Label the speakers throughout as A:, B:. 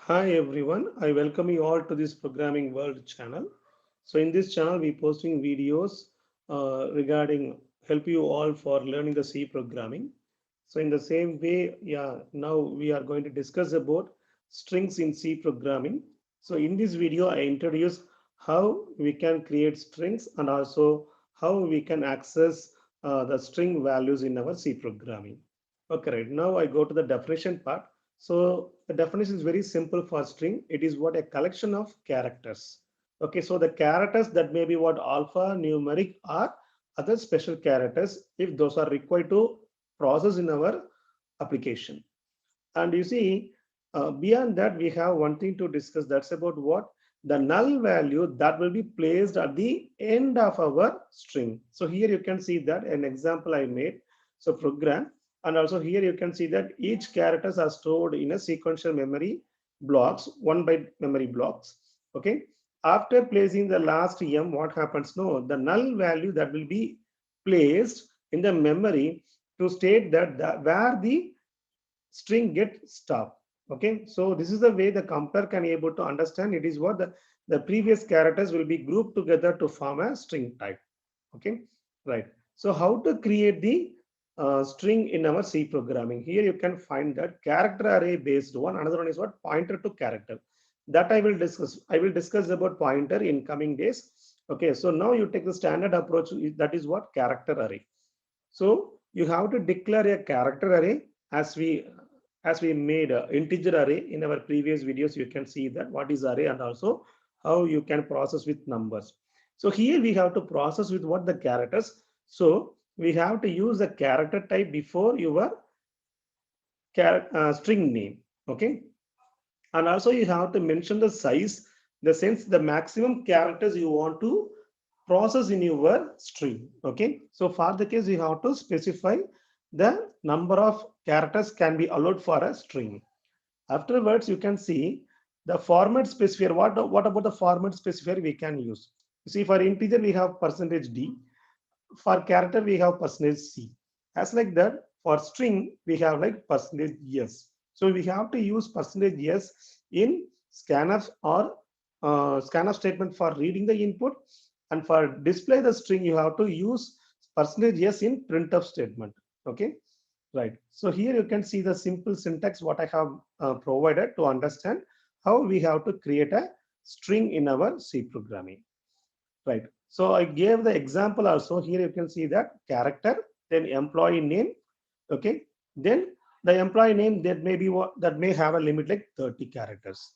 A: Hi everyone, I welcome you all to this Programming World channel. So in this channel, we posting videos regarding help you all for learning the C programming. So in the same way, yeah, now we are going to discuss about strings in C programming. So in this video, I introduce how we can create strings and also how we can access the string values in our C programming. Okay, right. Now I go to the definition part. So the definition is very simple for string. It is what a collection of characters. Okay, so the characters that may be what alphanumeric or other special characters if those are required to process in our application. And you see, beyond that, we have one thing to discuss. That's about what the null value that will be placed at the end of our string. So here you can see that an example I made. So program, and also here you can see that each characters are stored in a sequential memory blocks, 1 byte memory blocks. Okay. After placing the last m, what happens? No, the null value that will be placed in the memory to state that where the string get stopped. Okay, so this is the way the compiler can able to understand it is what the previous characters will be grouped together to form a string type. Okay, right. So how to create the string in our C programming? Here you can find that character array based one. Another one is what pointer to character. That I will discuss. I will discuss about pointer in coming days. Okay, so now you take the standard approach. That is what character array. So you have to declare a character array as we made a integer array in our previous videos. You can see that what is array and also how you can process with numbers. So here we have to process with what the characters. So we have to use the character type before your string name. Okay, and also you have to mention the size, the sense the maximum characters you want to process in your string. Okay, so for the case you have to specify the number of characters can be allowed for a string. Afterwards you can see the format specifier. What about the format specifier we can use? You see, for integer we have percentage d, for character we have percentage c, as like that. For string we have like percentage yes. So we have to use percentage yes in scanf or scanf statement for reading the input, and for display the string you have to use percentage yes in printf statement. Okay, right. So here you can see the simple syntax what I have provided to understand how we have to create a string in our C programming. Right. So I gave the example also. Here you can see that character, then employee name. Okay. Then the employee name that may be what that may have a limit like 30 characters.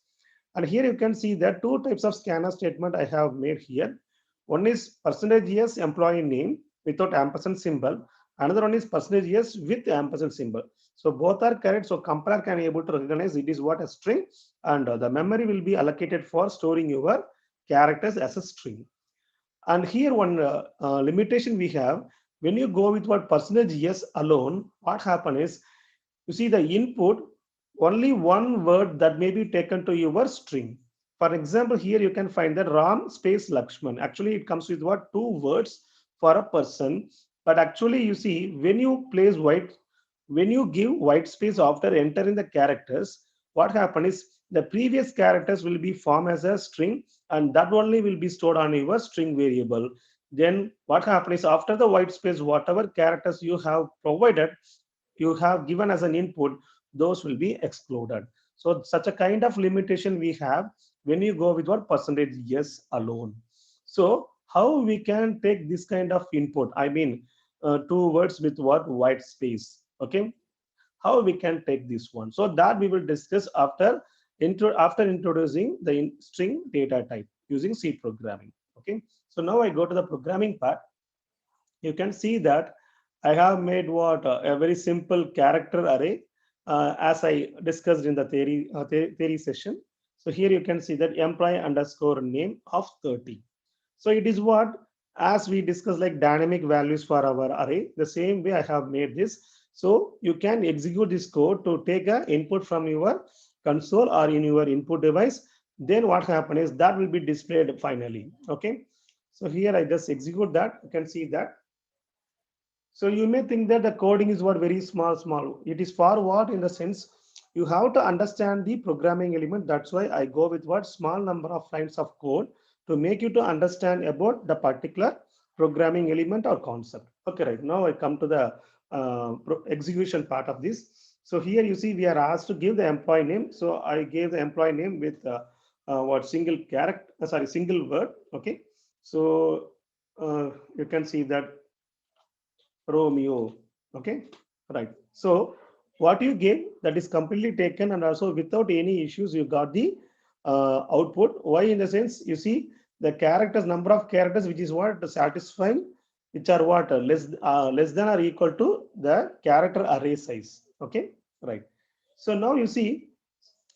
A: And here you can see that two types of scanner statement I have made here. One is percentage yes employee name without ampersand symbol. Another one is percentage yes with ampersand symbol. So both are correct. So compiler can able to recognize it is what a string, and the memory will be allocated for storing your characters as a string. And here one limitation we have, when you go with what percentage yes alone, what happen is, you see the input, only one word that may be taken to your string. For example, here you can find that Ram space Lakshman. Actually, it comes with what two words for a person. But actually, you see, when you give white space after entering the characters, what happen is the previous characters will be formed as a string, and that only will be stored on your string variable. Then what happens is after the white space, whatever characters you have provided, you have given as an input, those will be excluded. So such a kind of limitation we have when you go with what percentage yes alone. So how we can take this kind of input? I mean, two words with what white space. Okay, how we can take this one? So that we will discuss after introducing the string data type using C programming. Okay, so now I go to the programming part. You can see that I have made what a very simple character array as I discussed in the theory session. So here you can see that employee underscore name of 30. So it is what, as we discussed like dynamic values for our array, the same way I have made this. So you can execute this code to take a input from your console or in your input device. Then what happens is that will be displayed finally. Okay. So here I just execute that. You can see that. So you may think that the coding is what very small. It is for what in the sense you have to understand the programming element. That's why I go with what small number of lines of code to make you to understand about the particular programming element or concept. Okay, right now I come to the execution part of this. So here you see we are asked to give the employee name. So I gave the employee name with what single character, sorry, single word. Okay, so you can see that Romeo. Okay, right. So what you gave, that is completely taken, and also without any issues you got the output. Why? In the sense, you see the characters, number of characters, which is what satisfying, which are what less than or equal to the character array size. Okay, right. So now you see,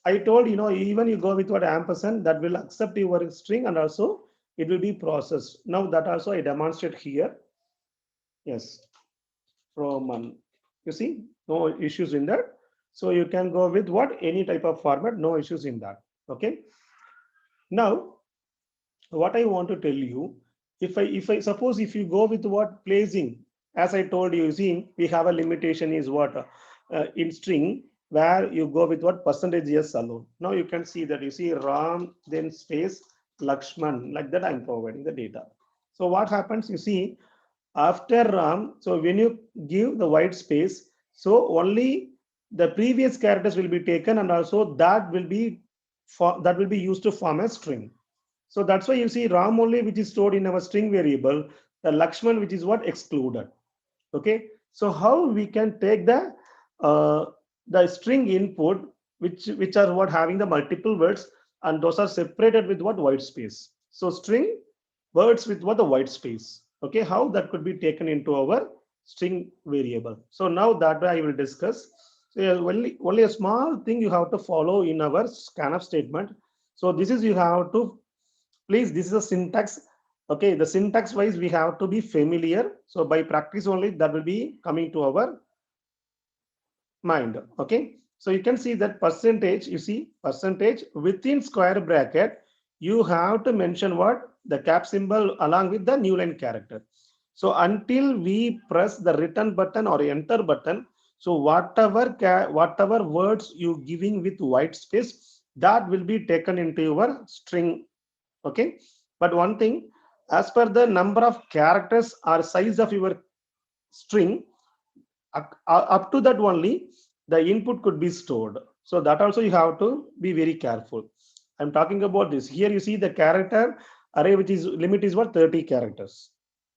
A: I told even you go with what ampersand, that will accept your string, and also it will be processed. Now that also I demonstrate here. Yes, Roman. You see, no issues in that. So you can go with what any type of format, no issues in that. Okay. Now, what I want to tell you, if I suppose if you go with what placing, as I told you, see, we have a limitation is what in string where you go with what percentage yes alone. Now you can see that you see Ram then space Lakshman, like that I'm providing the data. So what happens? You see after Ram, so when you give the white space, so only the previous characters will be taken, and also that will be used to form a string. So that's why you see Ram only, which is stored in our string variable, the Lakshman, which is what excluded. Okay, so how we can take uh, the string input, which are what having the multiple words, and those are separated with what white space. So string words with what the white space. Okay, how that could be taken into our string variable. So now that way I will discuss. So yeah, only a small thing you have to follow in our scanf statement. So this is you have to please, this is a syntax. Okay, the syntax wise we have to be familiar. So by practice only that will be coming to our mind. Okay, so you can see that percentage, you see percentage within square bracket, you have to mention what the cap symbol along with the new line character. So until we press the return button or enter button, so whatever words you giving with white space, that will be taken into your string. Okay, but one thing, as per the number of characters or size of your string, up to that only the input could be stored. So that also you have to be very careful. I'm talking about this here. You see the character array, which is limit is what 30 characters.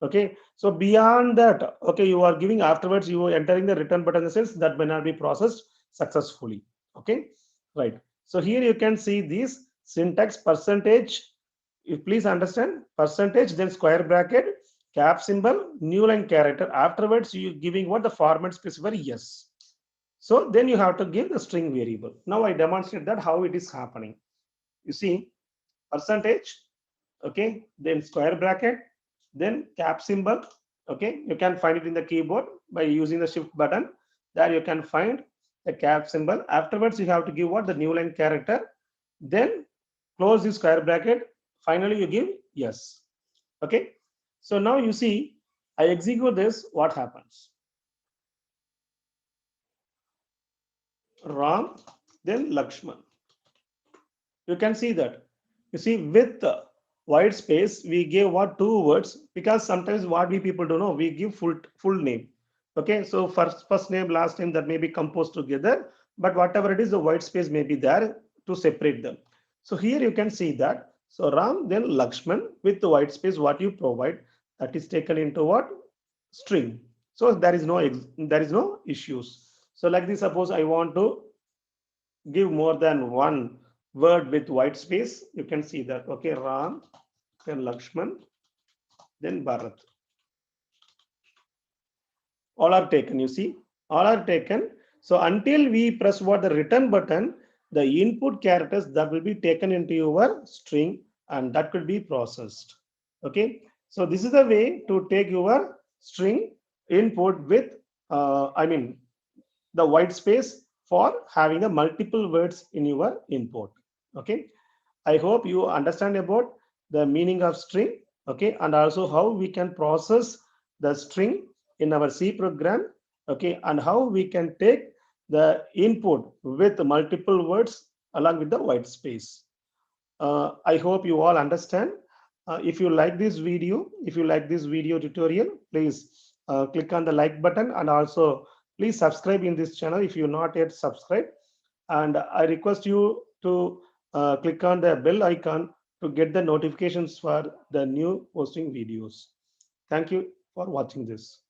A: Okay, so beyond that, okay, you are giving afterwards, you are entering the return button in the sense that may not be processed successfully. Okay, right. So here you can see this syntax percentage. You please understand percentage, then square bracket, cap symbol, new line character. Afterwards, you giving what the format specifier yes. So then you have to give the string variable. Now I demonstrate that how it is happening. You see percentage, okay, then square bracket, then cap symbol. Okay, you can find it in the keyboard by using the shift button. There you can find the cap symbol. Afterwards, you have to give what the new line character, then close the square bracket. Finally, you give yes. Okay, so now you see I execute this, what happens? Ram, then Lakshman. You can see that. You see, with white space, we give what two words, because sometimes what we people don't know, we give full name. Okay, so first name, last name, that may be composed together, but whatever it is, the white space may be there to separate them. So here you can see that. So Ram, then Lakshman, with the white space, what you provide, that is taken into what string. So there is no issues. So like this, suppose I want to give more than one word with white space, you can see that. Okay, Ram, then Lakshman, then Bharat. All are taken, you see, all are taken. So until we press what the return button, the input characters that will be taken into your string, and that could be processed. Okay, so this is the way to take your string input with, I mean, the white space for having the multiple words in your input. Okay, I hope you understand about the meaning of string. Okay, and also how we can process the string in our C program. Okay, and how we can take the input with multiple words along with the white space. I hope you all understand. If you like this video, if you like this video tutorial, please click on the like button, and also please subscribe in this channel if you not yet subscribed. And I request you to click on the bell icon to get the notifications for the new posting videos. Thank you for watching this.